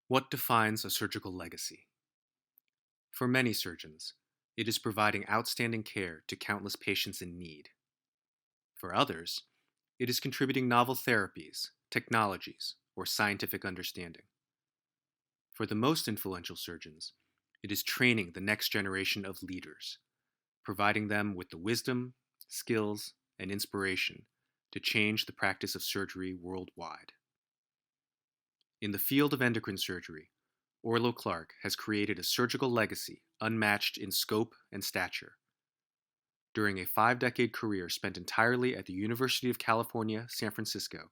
What defines a surgical legacy? For many surgeons, it is providing outstanding care to countless patients in need. For others, it is contributing novel therapies, technologies, or scientific understanding. For the most influential surgeons, it is training the next generation of leaders, providing them with the wisdom, skills, and inspiration to change the practice of surgery worldwide. In the field of endocrine surgery, Orlo Clark has created a surgical legacy unmatched in scope and stature. During a 5-decade career spent entirely at the University of California, San Francisco,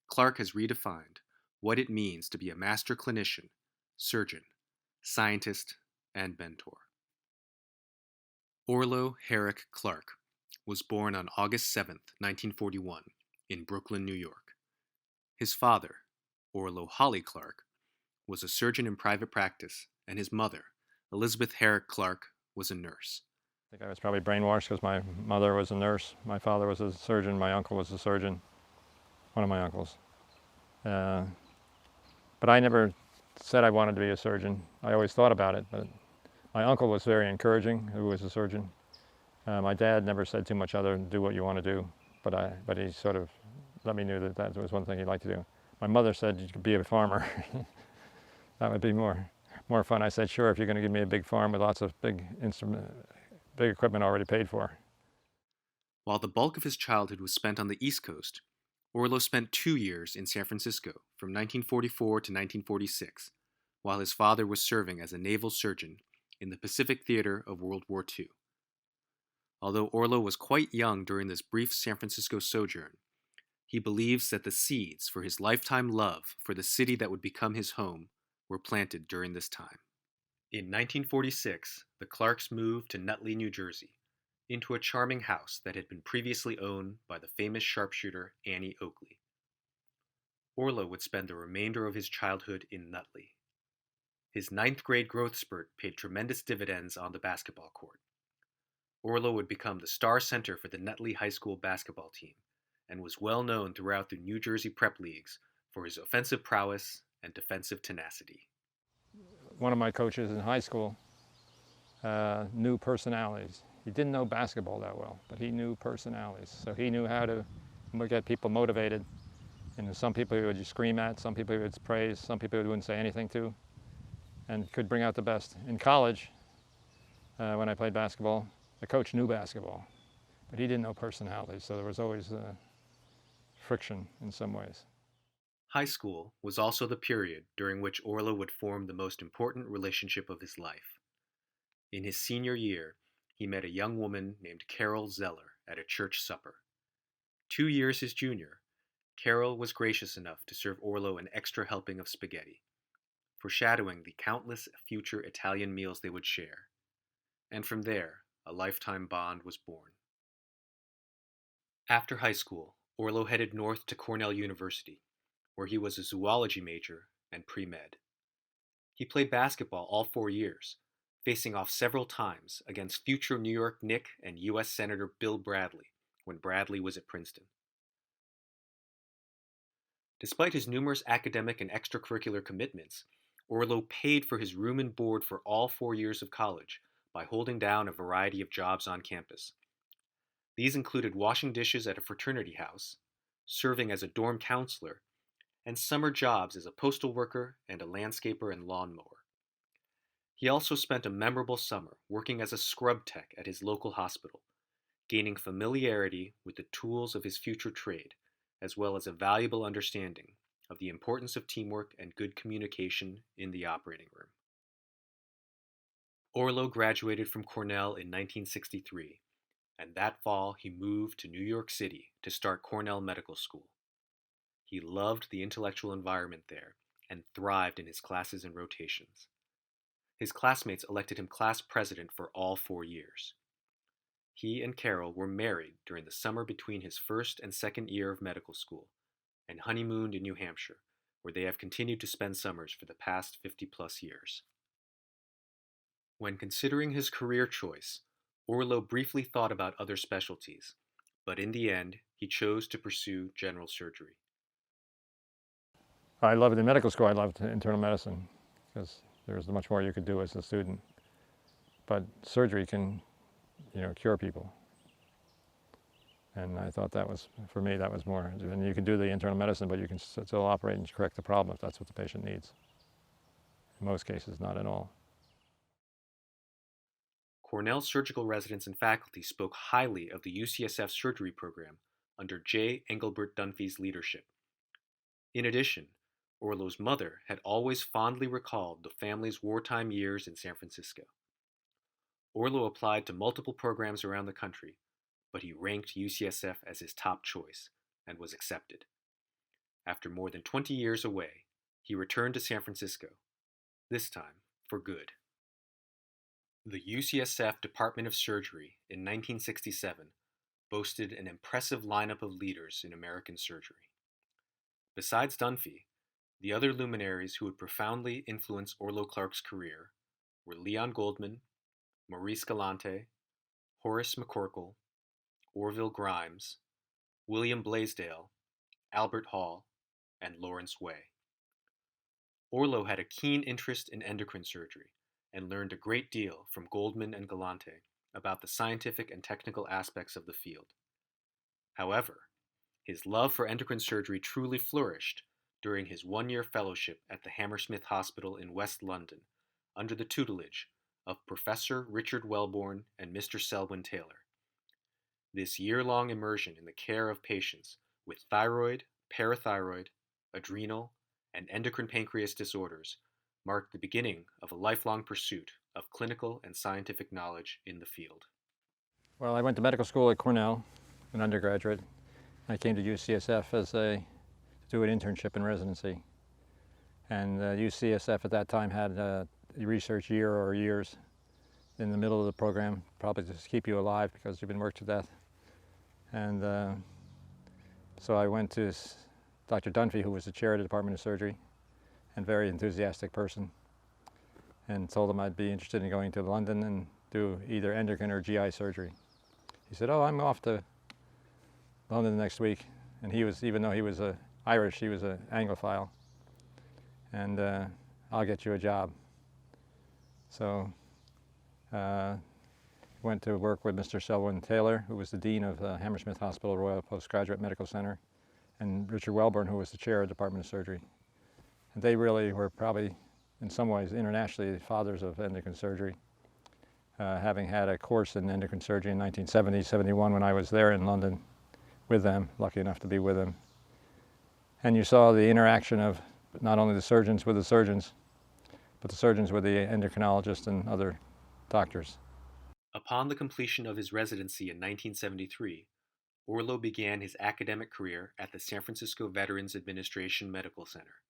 Clark has redefined what it means to be a master clinician, surgeon, scientist, and mentor. Orlo Herrick Clark was born on August 7, 1941, in Brooklyn, New York. His father, Orlo Holly Clark, was a surgeon in private practice, and his mother, Elizabeth Herrick Clark, was a nurse. I think I was probably brainwashed because my mother was a nurse, my father was a surgeon, my uncle was a surgeon, one of my uncles. But I never said I wanted to be a surgeon. I always thought about it, but my uncle was very encouraging, who was a surgeon. My dad never said too much other than do what you want to do, but he sort of let me know that that was one thing he'd like to do. My mother said you could be a farmer. That would be more fun. I said, sure, if you're going to give me a big farm with lots of big equipment already paid for. While the bulk of his childhood was spent on the East Coast, Orlo spent 2 years in San Francisco from 1944 to 1946, while his father was serving as a naval surgeon in the Pacific Theater of World War II. Although Orlo was quite young during this brief San Francisco sojourn, he believes that the seeds for his lifetime love for the city that would become his home were planted during this time. In 1946, the Clarks moved to Nutley, New Jersey, into a charming house that had been previously owned by the famous sharpshooter Annie Oakley. Orlo would spend the remainder of his childhood in Nutley. His ninth-grade growth spurt paid tremendous dividends on the basketball court. Orlo would become the star center for the Nutley High School basketball team and was well known throughout the New Jersey prep leagues for his offensive prowess and defensive tenacity. One of my coaches in high school knew personalities. He didn't know basketball that well, but he knew personalities. So he knew how to get people motivated. And some people he would just scream at, some people he would praise, some people he wouldn't say anything to, and could bring out the best. In college, when I played basketball, the coach knew basketball, but he didn't know personalities, so there was always friction in some ways. High school was also the period during which Orlo would form the most important relationship of his life. In his senior year, he met a young woman named Carol Zeller at a church supper. 2 years his junior, Carol was gracious enough to serve Orlo an extra helping of spaghetti, foreshadowing the countless future Italian meals they would share. And from there, a lifetime bond was born. After high school, Orlo headed north to Cornell University, where he was a zoology major and pre-med. He played basketball all 4 years, facing off several times against future New York Knick and U.S. Senator Bill Bradley when Bradley was at Princeton. Despite his numerous academic and extracurricular commitments, Orlo paid for his room and board for all 4 years of college by holding down a variety of jobs on campus. These included washing dishes at a fraternity house, serving as a dorm counselor, and summer jobs as a postal worker and a landscaper and lawnmower. He also spent a memorable summer working as a scrub tech at his local hospital, gaining familiarity with the tools of his future trade, as well as a valuable understanding of the importance of teamwork and good communication in the operating room. Orlo graduated from Cornell in 1963, and that fall he moved to New York City to start Cornell Medical School. He loved the intellectual environment there and thrived in his classes and rotations. His classmates elected him class president for all 4 years. He and Carol were married during the summer between his first and second year of medical school, and honeymooned in New Hampshire, where they have continued to spend summers for the past 50-plus years. When considering his career choice, Orlo briefly thought about other specialties, but in the end, he chose to pursue general surgery. I loved in medical school, I loved internal medicine because there's much more you could do as a student. But surgery can, cure people. And I thought that was, for me, that was more. And you can do the internal medicine, but you can still operate and correct the problem if that's what the patient needs. In most cases, not at all. Cornell surgical residents and faculty spoke highly of the UCSF surgery program under J. Engelbert Dunphy's leadership. In addition, Orlo's mother had always fondly recalled the family's wartime years in San Francisco. Orlo applied to multiple programs around the country, but he ranked UCSF as his top choice and was accepted. After more than 20 years away, he returned to San Francisco, this time for good. The UCSF Department of Surgery in 1967 boasted an impressive lineup of leaders in American surgery. Besides Dunphy, the other luminaries who would profoundly influence Orlo Clark's career were Leon Goldman, Maurice Galante, Horace McCorkle, Orville Grimes, William Blaisdell, Albert Hall, and Lawrence Way. Orlo had a keen interest in endocrine surgery and learned a great deal from Goldman and Galante about the scientific and technical aspects of the field. However, his love for endocrine surgery truly flourished during his one-year fellowship at the Hammersmith Hospital in West London under the tutelage of Professor Richard Wellborn and Mr. Selwyn Taylor. This year-long immersion in the care of patients with thyroid, parathyroid, adrenal, and endocrine pancreas disorders marked the beginning of a lifelong pursuit of clinical and scientific knowledge in the field. Well, I went to medical school at Cornell, an undergraduate. I came to UCSF to do an internship and residency. And UCSF at that time had a research year or years in the middle of the program, probably just to keep you alive because you've been worked to death. And so I went to Dr. Dunphy, who was the chair of the Department of Surgery, and very enthusiastic person, and told him I'd be interested in going to London and do either endocrine or GI surgery. He said, "Oh, I'm off to London next week." And he was, even though he was Irish, he was an Anglophile. And I'll get you a job. So went to work with Mr. Selwyn Taylor, who was the dean of Hammersmith Hospital Royal Postgraduate Medical Center, and Richard Wellborn, who was the chair of the Department of Surgery. And they really were probably, in some ways, internationally, the fathers of endocrine surgery, having had a course in endocrine surgery in 1970, 71 when I was there in London with them, lucky enough to be with them. And you saw the interaction of not only the surgeons with the surgeons, but the surgeons with the endocrinologists and other doctors. Upon the completion of his residency in 1973, Orlo began his academic career at the San Francisco Veterans Administration Medical Center.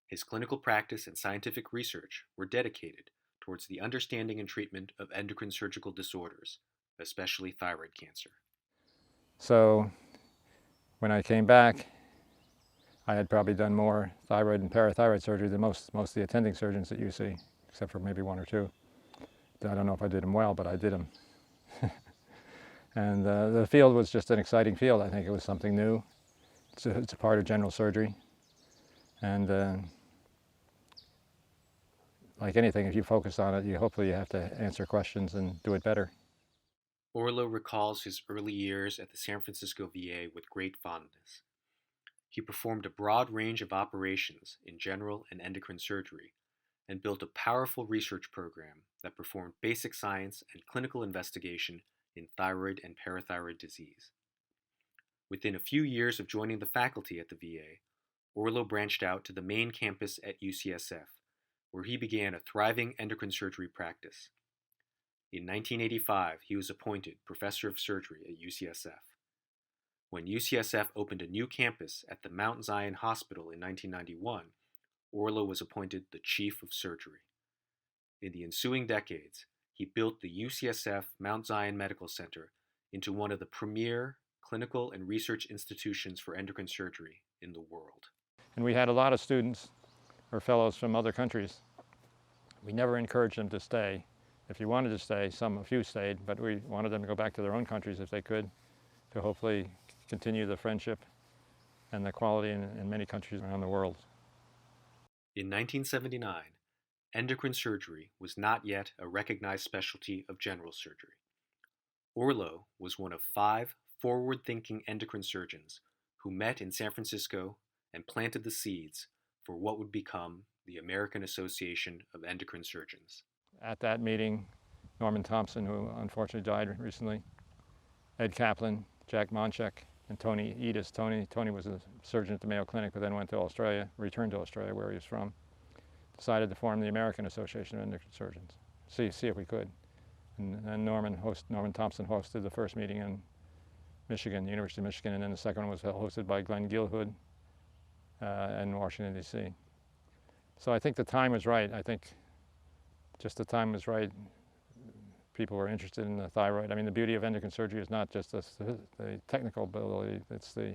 His clinical practice and scientific research were dedicated towards the understanding and treatment of endocrine surgical disorders, especially thyroid cancer. So when I came back, I had probably done more thyroid and parathyroid surgery than most of the attending surgeons that you see, except for maybe one or two. I don't know if I did them well, but I did them. And the field was just an exciting field. I think it was something new. It's a part of general surgery. And like anything, if you focus on it, hopefully you have to answer questions and do it better. Orlo recalls his early years at the San Francisco VA with great fondness. He performed a broad range of operations in general and endocrine surgery and built a powerful research program that performed basic science and clinical investigation in thyroid and parathyroid disease. Within a few years of joining the faculty at the VA, Orlo branched out to the main campus at UCSF, where he began a thriving endocrine surgery practice. In 1985, he was appointed professor of surgery at UCSF. When UCSF opened a new campus at the Mount Zion Hospital in 1991, Orlo was appointed the chief of surgery. In the ensuing decades, he built the UCSF Mount Zion Medical Center into one of the premier clinical and research institutions for endocrine surgery in the world. And we had a lot of students or fellows from other countries. We never encouraged them to stay. If you wanted to stay, a few stayed, but we wanted them to go back to their own countries if they could, to hopefully continue the friendship and the quality in many countries around the world. In 1979, endocrine surgery was not yet a recognized specialty of general surgery. Orlo was one of 5 forward-thinking endocrine surgeons who met in San Francisco and planted the seeds for what would become the American Association of Endocrine Surgeons. At that meeting, Norman Thompson, who unfortunately died recently, Ed Kaplan, Jack Monchek, and Tony Edis. Tony was a surgeon at the Mayo Clinic, but then went to Australia, returned to Australia, where he was from, decided to form the American Association of Endocrine Surgeons, see if we could. And Norman Thompson hosted the first meeting in Michigan, the University of Michigan, and then the second one was hosted by Glenn Gilhood in Washington, D.C. So I think the time was right. I think just the time was right. People were interested in the thyroid. I mean, the beauty of endocrine surgery is not just the technical ability, it's the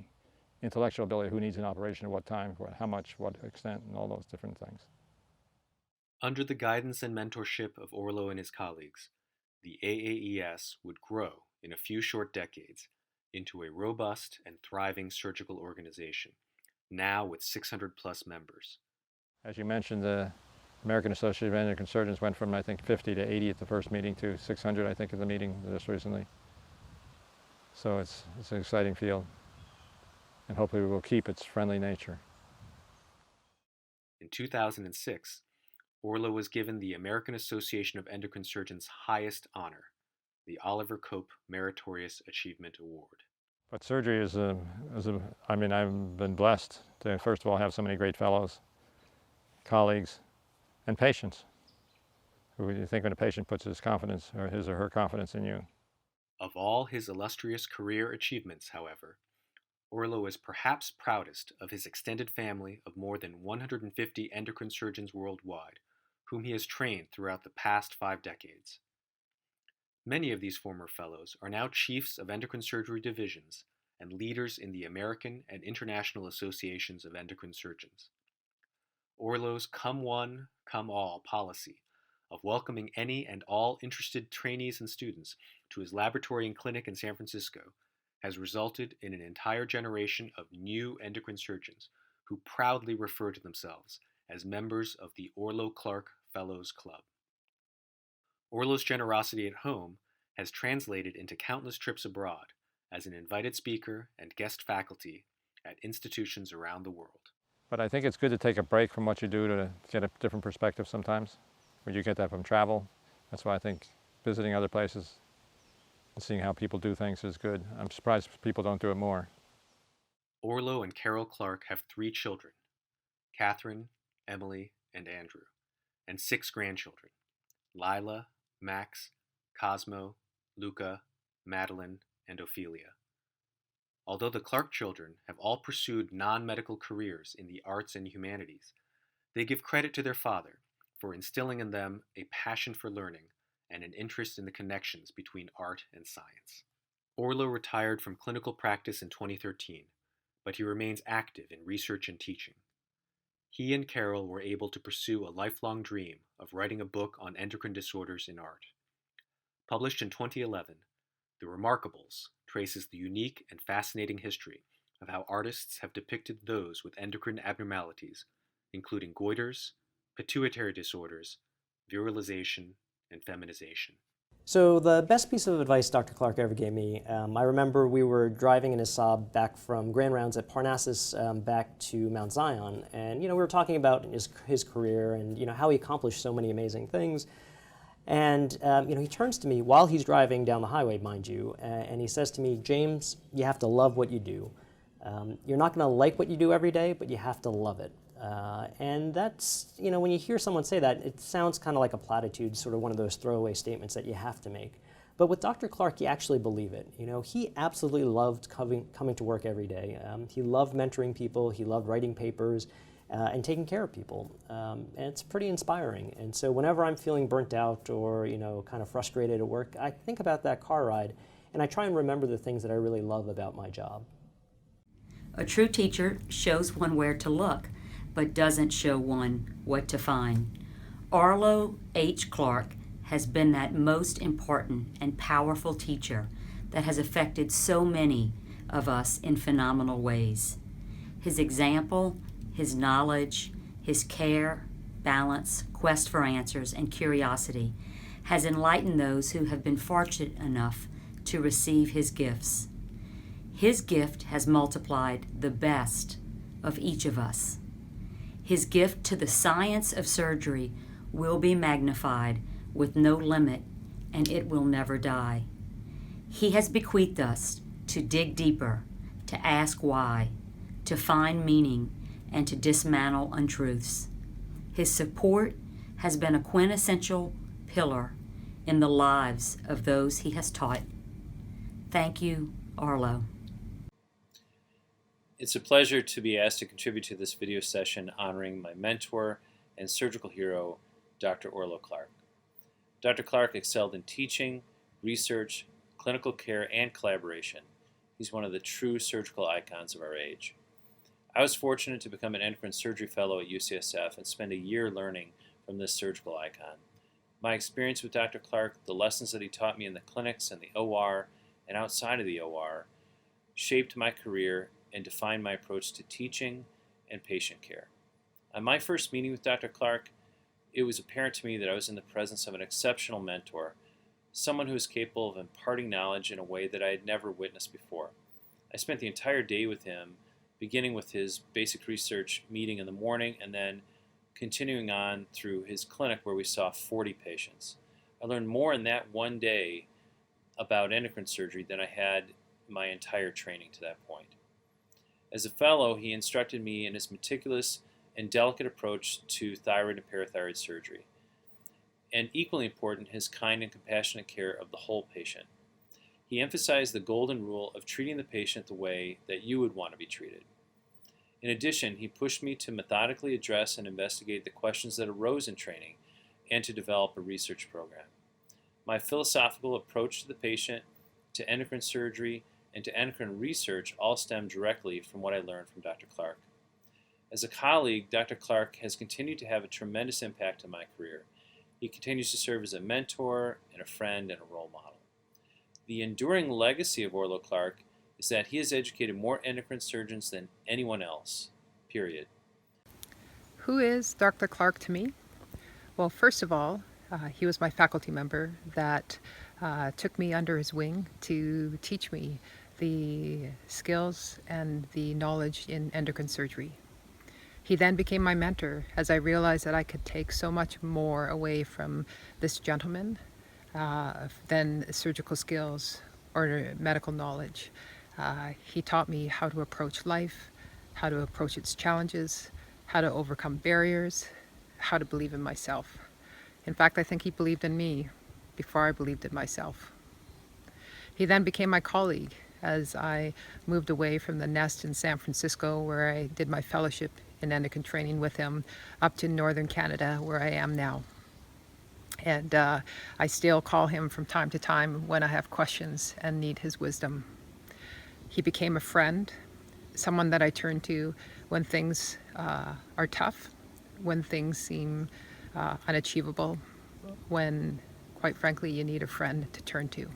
intellectual ability, who needs an operation at what time, how much, what extent, and all those different things. Under the guidance and mentorship of Orlo and his colleagues, the AAES would grow in a few short decades into a robust and thriving surgical organization, now with 600 plus members. As you mentioned, the American Association of Endocrine Surgeons went from, I think, 50 to 80 at the first meeting to 600, I think, at the meeting just recently. So it's an exciting field, and hopefully we will keep its friendly nature. In 2006, Orlo was given the American Association of Endocrine Surgeons' highest honor, the Oliver Cope Meritorious Achievement Award. But surgery I mean, I've been blessed to, first of all, have so many great fellows, colleagues, and patients, who you think when a patient puts his confidence, or his or her confidence in you. Of all his illustrious career achievements, however, Orlo is perhaps proudest of his extended family of more than 150 endocrine surgeons worldwide, whom he has trained throughout the past 5 decades. Many of these former fellows are now chiefs of endocrine surgery divisions and leaders in the American and international associations of endocrine surgeons. Orlo's come one, come all policy of welcoming any and all interested trainees and students to his laboratory and clinic in San Francisco has resulted in an entire generation of new endocrine surgeons who proudly refer to themselves as members of the Orlo Clark Fellows Club. Orlo's generosity at home has translated into countless trips abroad as an invited speaker and guest faculty at institutions around the world. But I think it's good to take a break from what you do to get a different perspective sometimes. Where you get that from travel. That's why I think visiting other places and seeing how people do things is good. I'm surprised people don't do it more. Orlo and Carol Clark have 3 children, Catherine, Emily, and Andrew, and 6 grandchildren, Lila, Max, Cosmo, Luca, Madeline, and Ophelia. Although the Clark children have all pursued non-medical careers in the arts and humanities, they give credit to their father for instilling in them a passion for learning and an interest in the connections between art and science. Orlo retired from clinical practice in 2013, but he remains active in research and teaching. He and Carol were able to pursue a lifelong dream of writing a book on endocrine disorders in art. Published in 2011, The Remarkables traces the unique and fascinating history of how artists have depicted those with endocrine abnormalities, including goiters, pituitary disorders, virilization, and feminization. So the best piece of advice Dr. Clark ever gave me, I remember we were driving in a Saab back from Grand Rounds at Parnassus back to Mount Zion, and we were talking about his career and how he accomplished so many amazing things. And he turns to me while he's driving down the highway, mind you, and he says to me, "James, you have to love what you do. You're not going to like what you do every day, but you have to love it." And that's, when you hear someone say that, it sounds kind of like a platitude, sort of one of those throwaway statements that you have to make. But with Dr. Clark, you actually believe it. He absolutely loved coming to work every day. He loved mentoring people. He loved writing papers and taking care of people. And it's pretty inspiring. And so whenever I'm feeling burnt out or, kind of frustrated at work, I think about that car ride and I try and remember the things that I really love about my job. A true teacher shows one where to look, but doesn't show one what to find. Orlo H. Clark has been that most important and powerful teacher that has affected so many of us in phenomenal ways. His example, his knowledge, His care, balance, quest for answers, and curiosity has enlightened those who have been fortunate enough to receive his gifts. His gift has multiplied the best of each of us. His gift to the science of surgery will be magnified with no limit, and it will never die. He has bequeathed us to dig deeper, to ask why, to find meaning, and to dismantle untruths. His support has been a quintessential pillar in the lives of those he has taught. Thank you, Orlo. It's a pleasure to be asked to contribute to this video session honoring my mentor and surgical hero, Dr. Orlo Clark. Dr. Clark excelled in teaching, research, clinical care, and collaboration. He's one of the true surgical icons of our age. I was fortunate to become an endocrine surgery fellow at UCSF and spend a year learning from this surgical icon. My experience with Dr. Clark, the lessons that he taught me in the clinics and the OR and outside of the OR, shaped my career and defined my approach to teaching and patient care. On my first meeting with Dr. Clark, it was apparent to me that I was in the presence of an exceptional mentor, someone who was capable of imparting knowledge in a way that I had never witnessed before. I spent the entire day with him, beginning with his basic research meeting in the morning and then continuing on through his clinic where we saw 40 patients. I learned more in that one day about endocrine surgery than I had my entire training to that point. As a fellow, he instructed me in his meticulous and delicate approach to thyroid and parathyroid surgery, and equally important, his kind and compassionate care of the whole patient. He emphasized the golden rule of treating the patient the way that you would want to be treated. In addition, he pushed me to methodically address and investigate the questions that arose in training and to develop a research program. My philosophical approach to the patient, to endocrine surgery, and to endocrine research all stem directly from what I learned from Dr. Clark. As a colleague, Dr. Clark has continued to have a tremendous impact on my career. He continues to serve as a mentor and a friend and a role model. The enduring legacy of Orlo Clark is that he has educated more endocrine surgeons than anyone else, period. Who is Dr. Clark to me? Well, first of all, he was my faculty member that took me under his wing to teach me the skills and the knowledge in endocrine surgery. He then became my mentor as I realized that I could take so much more away from this gentleman than surgical skills or medical knowledge. He taught me how to approach life, how to approach its challenges, how to overcome barriers, how to believe in myself. In fact, I think he believed in me before I believed in myself. He then became my colleague as I moved away from the nest in San Francisco, where I did my fellowship in endocrine training with him, up to northern Canada, where I am now. And I still call him from time to time when I have questions and need his wisdom. He became a friend, someone that I turn to when things are tough, when things seem unachievable, when, quite frankly, you need a friend to turn to.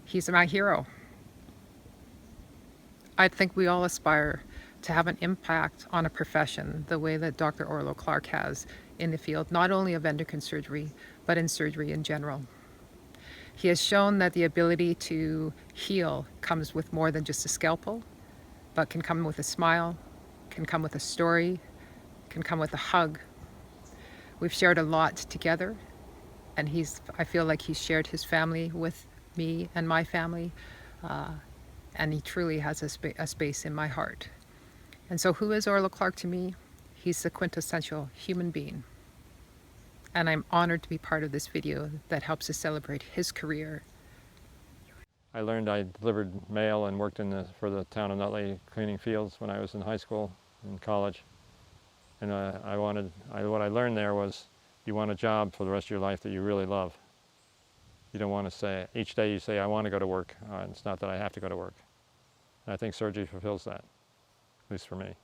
He's my hero. I think we all aspire to have an impact on a profession the way that Dr. Orlo Clark has in the field, not only of endocrine surgery, but in surgery in general. He has shown that the ability to heal comes with more than just a scalpel, but can come with a smile, can come with a story, can come with a hug. We've shared a lot together, and I feel like he's shared his family with me and my family, and he truly has a space in my heart. And so who is Orlo Clark to me? He's the quintessential human being. And I'm honored to be part of this video that helps to celebrate his career. I learned I delivered mail and worked for the town of Nutley cleaning fields when I was in high school and college. And what I learned there was you want a job for the rest of your life that you really love. You don't want to say, each day you say, I want to go to work. It's not that I have to go to work. And I think surgery fulfills that, at least for me.